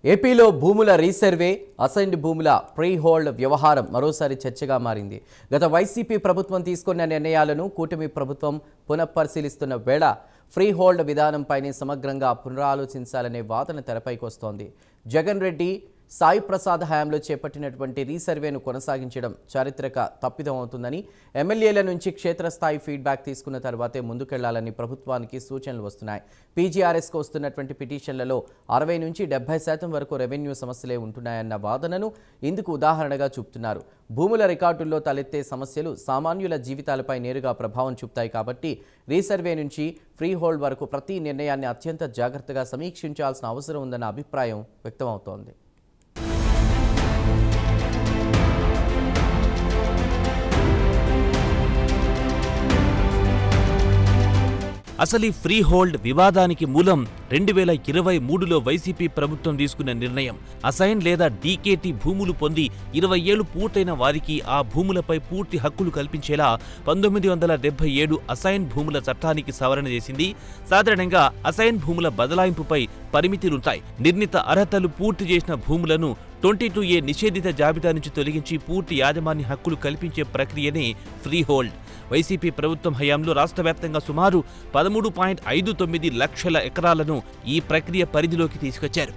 ఏపీలో భూముల resurvey, assigned భూముల ప్రీ హోల్డ్ వ్యవహారం మరోసారి చర్చగా మారింది. గత వైసీపీ ప్రభుత్వం తీసుకున్న నిర్ణయాలను కూటమి ప్రభుత్వం పునఃపరిశీలిస్తున్న వేళ ఫ్రీ హోల్డ్ విధానంపైనే సమగ్రంగా పునరాలోచించాలనే వాదన తెరపైకి వస్తోంది. జగన్ రెడ్డి, సాయి ప్రసాద్ హయాంలో చేపట్టినటువంటి రీసర్వేను కొనసాగించడం చారిత్రక తప్పిదం అవుతుందని, ఎమ్మెల్యేల నుంచి క్షేత్రస్థాయి ఫీడ్బ్యాక్ తీసుకున్న తర్వాతే ముందుకెళ్లాలని ప్రభుత్వానికి సూచనలు వస్తున్నాయి. పీజీఆర్ఎస్కు వస్తున్నటువంటి పిటిషన్లలో 60 నుంచి 70% వరకు రెవెన్యూ సమస్యలే ఉంటున్నాయన్న వాదనను ఇందుకు ఉదాహరణగా చూపుతున్నారు. భూముల రికార్డుల్లో తలెత్తే సమస్యలు సామాన్యుల జీవితాలపై నేరుగా ప్రభావం చూపుతాయి కాబట్టి రీసర్వే నుంచి ఫ్రీ హోల్డ్ వరకు ప్రతి నిర్ణయాన్ని అత్యంత జాగ్రత్తగా సమీక్షించాల్సిన అవసరం ఉందన్న అభిప్రాయం వ్యక్తమవుతోంది. అసలు ఈ ఫ్రీ హోల్డ్ వివాదానికి మూలం 2023లో వైసీపీ ప్రభుత్వం తీసుకున్న నిర్ణయం. అసైన్ లేదా డీకేటీ భూములు పొంది 20 ఏళ్లు పూర్తయిన వారికి ఆ భూములపై పూర్తి హక్కులు కల్పించేలా 1977 అసైన్ భూముల చట్టానికి సవరణ చేసింది. సాధారణంగా అసైన్ భూముల బదలాయింపుపై పరిమితులుంటాయి. నిర్ణీత అర్హతలు పూర్తి చేసిన భూములను 22A నిషేధిత జాబితా నుంచి తొలగించి పూర్తి యాజమాన్య హక్కులు కల్పించే ప్రక్రియనే ఫ్రీ హోల్డ్. వైసీపీ ప్రభుత్వం హయాంలో రాష్ట్ర వ్యాప్తంగా సుమారు 13.59 లక్షల ఎకరాలను ఈ ప్రక్రియ పరిధిలోకి తీసుకొచ్చారు.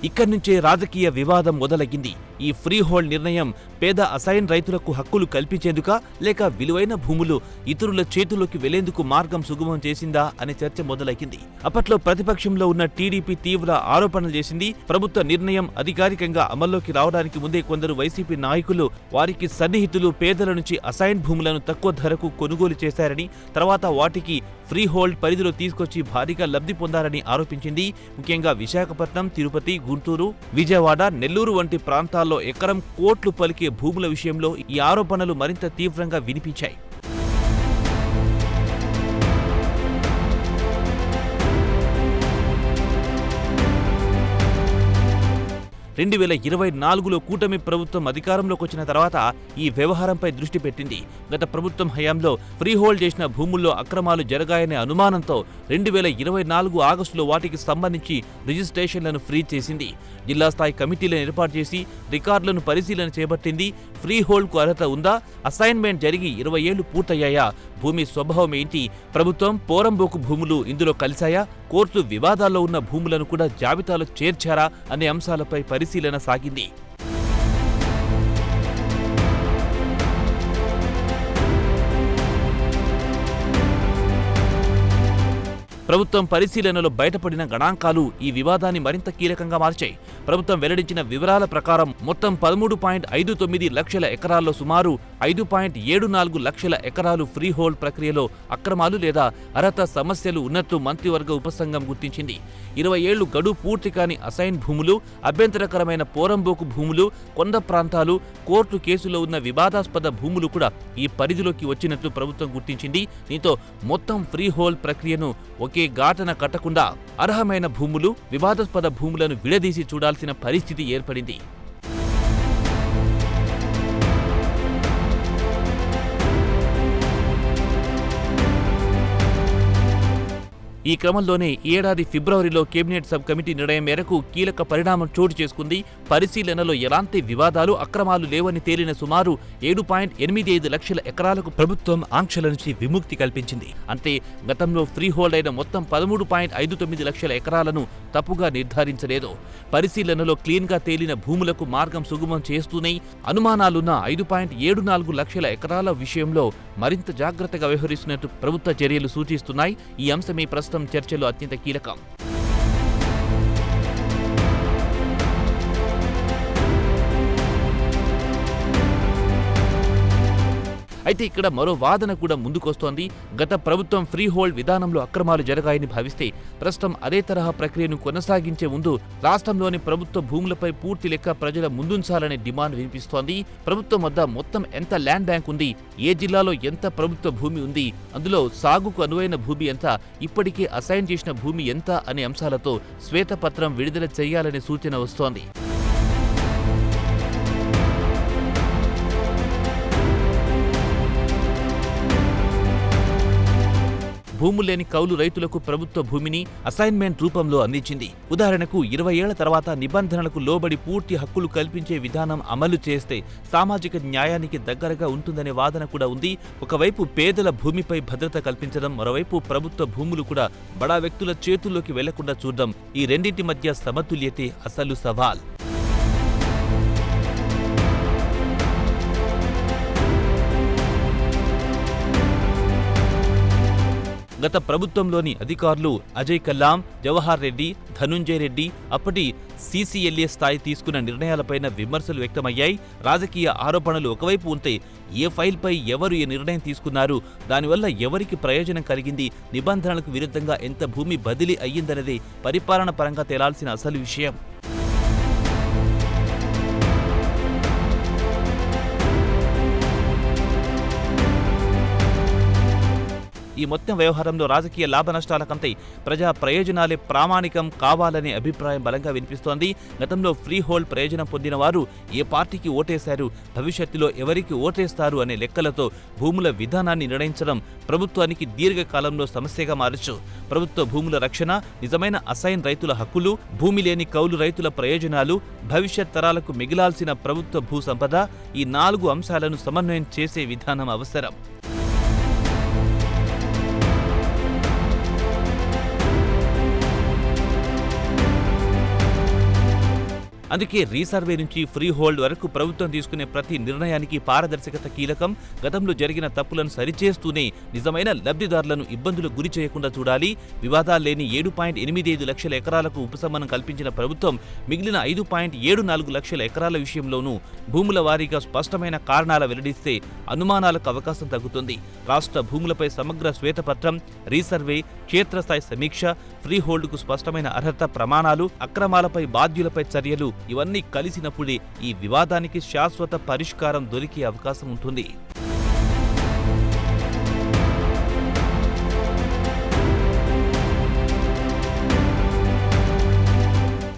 ఇక్కడి నుంచే రాజకీయ వివాదం మొదలగింది. ఈ ఫ్రీ హోల్డ్ నిర్ణయం పేద అసైన్ రైతులకు హక్కులు కల్పించేందుకా, లేక విలువైన భూములు ఇతరుల చేతుల్లోకి వెళ్లేందుకు మార్గం సుగమం చేసిందా అనే చర్చ మొదలైంది. అప్పట్లో ప్రతిపక్షంలో ఉన్న టీడీపీ తీవ్ర ఆరోపణలు చేసింది. ప్రభుత్వ నిర్ణయం అధికారికంగా అమల్లోకి రావడానికి ముందే కొందరు వైసీపీ నాయకులు, వారికి సన్నిహితులు పేదల నుంచి అసైన్ భూములను తక్కువ ధరకు కొనుగోలు చేశారని, తర్వాత వాటికి ఫ్రీ హోల్డ్ పరిధిలో తీసుకొచ్చి భారీగా లబ్ధి పొందారని ఆరోపించింది. ముఖ్యంగా విశాఖపట్నం, తిరుపతి, గుంటూరు, విజయవాడ, నెల్లూరు వంటి ప్రాంతాల్లో ఎకరం కోట్లు పలికే భూముల విషయంలో ఈ ఆరోపణలు మరింత తీవ్రంగా వినిపించాయి. 2024లో కూటమి ప్రభుత్వం అధికారంలోకి వచ్చిన తర్వాత ఈ వ్యవహారంపై దృష్టి పెట్టింది. గత ప్రభుత్వం హయాంలో ఫ్రీ హోల్డ్ చేసిన భూముల్లో అక్రమాలు జరగాయనే అనుమానంతో 2024 ఆగస్టులో వాటికి సంబంధించి రిజిస్ట్రేషన్లను ఫ్రీజ్ చేసింది. జిల్లా స్థాయి కమిటీలను ఏర్పాటు చేసి రికార్డులను పరిశీలన చేపట్టింది. ఫ్రీ హోల్డ్కు అర్హత ఉందా, అసైన్మెంట్ జరిగి 20 ఏళ్లు పూర్తయ్యాయా, భూమి స్వభావం ఏంటి, ప్రభుత్వం పోరంబోకు భూములు ఇందులో కలిశాయా, కోర్టు వివాదాల్లో ఉన్న భూములను కూడా జాబితాలో చేర్చారా అనే అంశాలపై పరిశీలన సాగింది. ప్రభుత్వం పరిశీలనలో బయటపడిన గణాంకాలు ఈ వివాదాన్ని మరింత కీలకంగా మార్చాయి. ప్రభుత్వం వెల్లడించిన వివరాల ప్రకారం మొత్తం 13.59 లక్షల ఎకరాల్లో సుమారు 5.74 లక్షల ఎకరాలు ఫ్రీ హోల్డ్ ప్రక్రియలో అక్రమాలు లేదా అర్హత సమస్యలు ఉన్నట్లు మంత్రివర్గ ఉపసంఘం గుర్తించింది. 20 ఏళ్లు గడువు పూర్తి కాని అసైన్ భూములు, అభ్యంతరకరమైన పోరంబోకు భూములు, కొండ ప్రాంతాలు, కోర్టు కేసులో ఉన్న వివాదాస్పద భూములు కూడా ఈ పరిధిలోకి వచ్చినట్లు ప్రభుత్వం గుర్తించింది. దీంతో మొత్తం ఫ్రీ హోల్డ్ ప్రక్రియను ఒకే ఘాటన కట్టకుండా అర్హమైన భూములు, వివాదాస్పద భూములను విడదీసి చూడాల్సిన పరిస్థితి ఏర్పడింది. ఈ క్రమంలోనే ఈ ఏడాది ఫిబ్రవరిలో కేబినెట్ సబ్ కమిటీ నిర్ణయం మేరకు కీలక పరిణామం చోటు చేసుకుంది. పరిశీలనలో ఎలాంటి వివాదాలు, అక్రమాలు లేవని తేలిన సుమారు 7.85 లక్షల ఎకరాలకు ప్రభుత్వం ఆంక్షల నుంచి విముక్తి కల్పించింది. అంటే గతంలో ఫ్రీ హోల్డ్ అయిన మొత్తం 13.59 లక్షల ఎకరాలను తప్పుగా నిర్ధారించలేదు. పరిశీలనలో క్లీన్గా తేలిన భూములకు మార్గం సుగమం చేస్తూనే అనుమానాలున్న 5.74 లక్షల ఎకరాల విషయంలో మరింత జాగ్రత్తగా వ్యవహరిస్తున్నట్టు ప్రభుత్వ చర్యలు సూచిస్తున్నాయి. ఈ అంశమే ప్రస్తుతం చర్చలో అత్యంత కీలకం. అయితే ఇక్కడ మరో వాదన కూడా ముందుకొస్తోంది. గత ప్రభుత్వం ఫ్రీ హోల్డ్ విధానంలో అక్రమాలు జరగాయని భావిస్తే ప్రస్తుతం అదే తరహా ప్రక్రియను కొనసాగించే ముందు రాష్ట్రంలోని ప్రభుత్వ భూములపై పూర్తి లెక్క ప్రజల ముందుంచాలనే డిమాండ్ వినిపిస్తోంది. ప్రభుత్వం వద్ద మొత్తం ఎంత ల్యాండ్ బ్యాంక్ ఉంది, ఏ జిల్లాలో ఎంత ప్రభుత్వ భూమి ఉంది, అందులో సాగుకు అనువైన భూమి ఎంత, ఇప్పటికే అసైన్ చేసిన భూమి ఎంత అనే అంశాలతో శ్వేతపత్రం విడుదల చేయాలనే సూచన వస్తోంది. భూములు లేని కౌలు రైతులకు ప్రభుత్వ భూమిని అసైన్మెంట్ రూపంలో అందించింది. ఉదాహరణకు 20 ఏళ్ల తర్వాత నిబంధనలకు లోబడి పూర్తి హక్కులు కల్పించే విధానం అమలు చేస్తే సామాజిక న్యాయానికి దగ్గరగా ఉంటుందనే వాదన కూడా ఉంది. ఒకవైపు పేదల భూమిపై భద్రత కల్పించడం, మరోవైపు ప్రభుత్వ భూములు కూడా బడా వ్యక్తుల చేతుల్లోకి వెళ్లకుండా చూడడం, ఈ రెండింటి మధ్య సమతుల్యతే అసలు సవాల్. గత ప్రభుత్వంలోని అధికారులు అజయ్ కల్లాం, జవహర్ రెడ్డి, ధనుంజయ్ రెడ్డి అప్పటి సీసీఎల్ఏ స్థాయి తీసుకున్న నిర్ణయాలపైన విమర్శలు వ్యక్తమయ్యాయి. రాజకీయ ఆరోపణలు ఒకవైపు ఉంటే ఏ ఫైల్పై ఎవరు ఏ నిర్ణయం తీసుకున్నారు, దానివల్ల ఎవరికి ప్రయోజనం కలిగింది, నిబంధనలకు విరుద్ధంగా ఎంత భూమి బదిలీ అయ్యిందనేదే పరిపాలన పరంగా తేలాల్సిన అసలు విషయం. ఈ మొత్తం వ్యవహారంలో రాజకీయ లాభ నష్టాలకంటే ప్రజా ప్రయోజనాలే ప్రామాణికం కావాలనే అభిప్రాయం బలంగా వినిపిస్తోంది. గతంలో ఫ్రీ హోల్డ్ ప్రయోజనం పొందిన వారు ఏ పార్టీకి ఓటేశారు, భవిష్యత్తులో ఎవరికి ఓటేస్తారు అనే లెక్కలతో భూముల విధానాన్ని నిర్ణయించడం ప్రభుత్వానికి దీర్ఘకాలంలో సమస్యగా మారచ్చు. ప్రభుత్వ భూముల రక్షణ, నిజమైన అసైన్ రైతుల హక్కులు, భూమి లేని కౌలు రైతుల ప్రయోజనాలు, భవిష్యత్ తరాలకు మిగిలాల్సిన ప్రభుత్వ భూ సంపద, ఈ 4 అంశాలను సమన్వయం చేసే విధానం అవసరం. అందుకే రీసర్వే నుంచి ఫ్రీ హోల్డ్ వరకు ప్రభుత్వం తీసుకునే ప్రతి నిర్ణయానికి పారదర్శకత కీలకం. గతంలో జరిగిన తప్పులను సరిచేస్తూనే నిజమైన లబ్ధిదారులను ఇబ్బందులకు గురి చేయకుండా చూడాలి. వివాదాలు లేని 7.85 లక్షల ఎకరాలకు ఉపశమనం కల్పించిన ప్రభుత్వం మిగిలిన 5.74 లక్షల ఎకరాల విషయంలోనూ భూముల వారీగా స్పష్టమైన కారణాల వెల్లడిస్తే అనుమానాలకు అవకాశం తగ్గుతుంది. రాష్ట్ర భూములపై సమగ్ర శ్వేతపత్రం, రీసర్వే, క్షేత్రస్థాయి సమీక్ష, ఫ్రీ హోల్డ్కు స్పష్టమైన అర్హత ప్రమాణాలు, అక్రమాలపై బాధ్యులపై చర్యలు ఇవన్నీ కలిసినప్పుడే ఈ వివాదానికి శాశ్వత పరిష్కారం దొరికే అవకాశం ఉంటుంది.